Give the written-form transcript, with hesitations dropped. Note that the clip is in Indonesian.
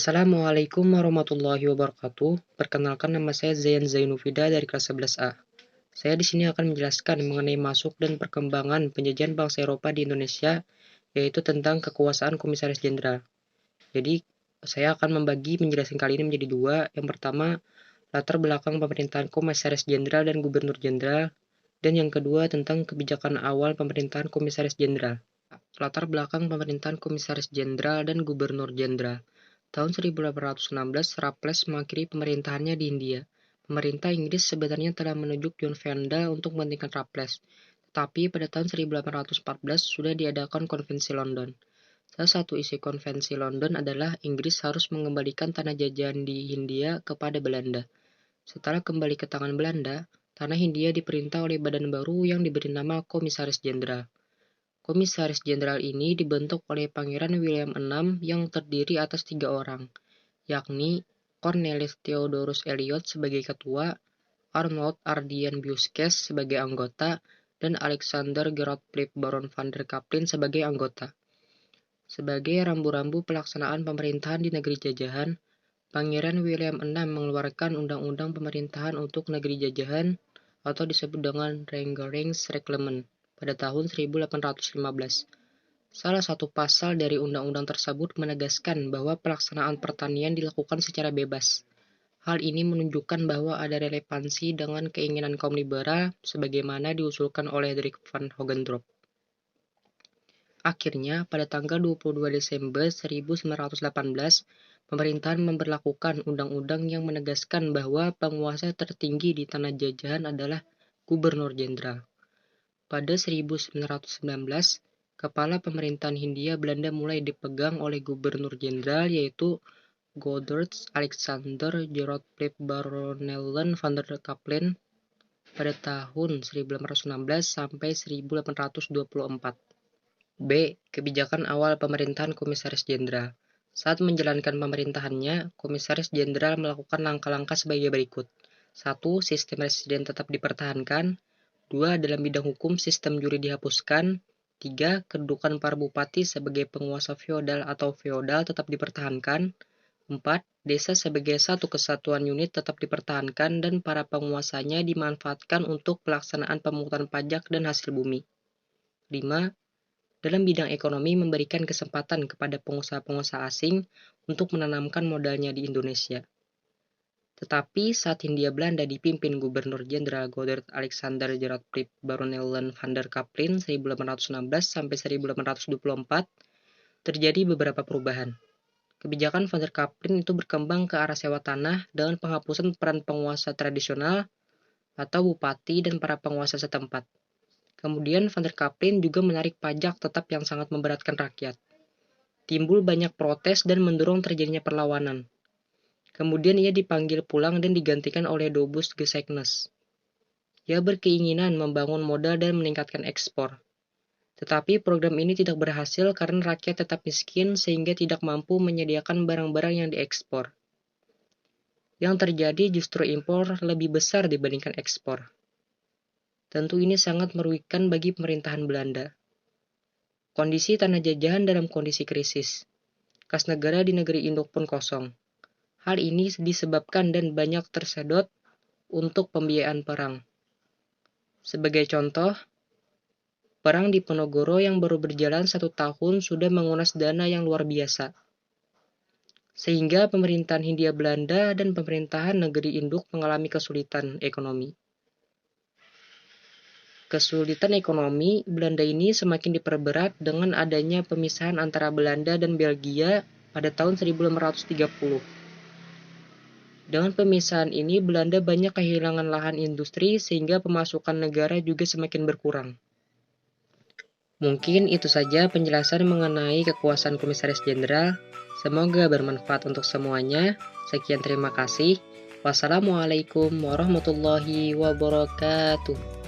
Assalamualaikum warahmatullahi wabarakatuh. Perkenalkan, nama saya Zayan Zainufida dari kelas 11A. Saya di sini akan menjelaskan mengenai masuk dan perkembangan penjajahan bangsa Eropa di Indonesia, yaitu tentang kekuasaan Komisaris Jenderal. Jadi, saya akan membagi penjelasan kali ini menjadi dua. Yang pertama, latar belakang pemerintahan Komisaris Jenderal dan Gubernur Jenderal, dan yang kedua tentang kebijakan awal pemerintahan Komisaris Jenderal. Latar belakang pemerintahan Komisaris Jenderal dan Gubernur Jenderal. Tahun 1816, Raffles mengakhiri pemerintahannya di Hindia. Pemerintah Inggris sebenarnya telah menunjuk John Vanda untuk menggantikan Raffles, tetapi pada tahun 1814 sudah diadakan Konvensi London. Salah satu isi Konvensi London adalah Inggris harus mengembalikan tanah jajahan di Hindia kepada Belanda. Setelah kembali ke tangan Belanda, tanah Hindia diperintah oleh badan baru yang diberi nama Komisaris Jenderal. Komisaris Jenderal ini dibentuk oleh Pangeran William VI yang terdiri atas 3 orang, yakni Cornelis Theodorus Eliot sebagai ketua, Arnold Ardian Busquets sebagai anggota, dan Alexander Gerard Philipp Baron van der Capellen sebagai anggota. Sebagai rambu-rambu pelaksanaan pemerintahan di negeri jajahan, Pangeran William VI mengeluarkan undang-undang pemerintahan untuk negeri jajahan atau disebut dengan Regeringsreglement pada tahun 1815. Salah satu pasal dari undang-undang tersebut menegaskan bahwa pelaksanaan pertanian dilakukan secara bebas. Hal ini menunjukkan bahwa ada relevansi dengan keinginan kaum liberal sebagaimana diusulkan oleh Hendrik van Hogendorp. Akhirnya, pada tanggal 22 Desember 1918, pemerintahan memberlakukan undang-undang yang menegaskan bahwa penguasa tertinggi di tanah jajahan adalah Gubernur Jenderal. Pada 1919, kepala pemerintahan Hindia Belanda mulai dipegang oleh Gubernur Jenderal yaitu Godard Alexander Gerard Philipp Baronellen van der Capellen pada tahun 1916 sampai 1824. B. Kebijakan awal pemerintahan Komisaris Jenderal. Saat menjalankan pemerintahannya, Komisaris Jenderal melakukan langkah-langkah sebagai berikut. 1. Sistem residen tetap dipertahankan. 2. Dalam bidang hukum, sistem juri dihapuskan. 3. Kedudukan para bupati sebagai penguasa feodal atau feodal tetap dipertahankan. 4. Desa sebagai satu kesatuan unit tetap dipertahankan dan para penguasanya dimanfaatkan untuk pelaksanaan pemungutan pajak dan hasil bumi. 5. Dalam bidang ekonomi memberikan kesempatan kepada pengusaha-pengusaha asing untuk menanamkan modalnya di Indonesia. Tetapi saat Hindia Belanda dipimpin Gubernur Jenderal Godard Alexander Gerard Philipp Baronellen van der Capellen 1816 sampai 1824, terjadi beberapa perubahan. Kebijakan van der Capellen itu berkembang ke arah sewa tanah dengan penghapusan peran penguasa tradisional atau bupati dan para penguasa setempat. Kemudian van der Capellen juga menarik pajak tetap yang sangat memberatkan rakyat. Timbul banyak protes dan mendorong terjadinya perlawanan. Kemudian ia dipanggil pulang dan digantikan oleh Dobus Gesegnes. Ia berkeinginan membangun modal dan meningkatkan ekspor. Tetapi program ini tidak berhasil karena rakyat tetap miskin sehingga tidak mampu menyediakan barang-barang yang diekspor. Yang terjadi justru impor lebih besar dibandingkan ekspor. Tentu ini sangat merugikan bagi pemerintahan Belanda. Kondisi tanah jajahan dalam kondisi krisis. Kas negara di negeri induk pun kosong. Hal ini disebabkan dan banyak tersedot untuk pembiayaan perang. Sebagai contoh, perang di Ponorogo yang baru berjalan 1 tahun sudah menguras dana yang luar biasa. Sehingga pemerintahan Hindia Belanda dan pemerintahan negeri induk mengalami kesulitan ekonomi. Kesulitan ekonomi Belanda ini semakin diperberat dengan adanya pemisahan antara Belanda dan Belgia pada tahun 1830. Dengan pemisahan ini, Belanda banyak kehilangan lahan industri sehingga pemasukan negara juga semakin berkurang. Mungkin itu saja penjelasan mengenai kekuasaan Komisaris Jenderal. Semoga bermanfaat untuk semuanya. Sekian, terima kasih. Wassalamualaikum warahmatullahi wabarakatuh.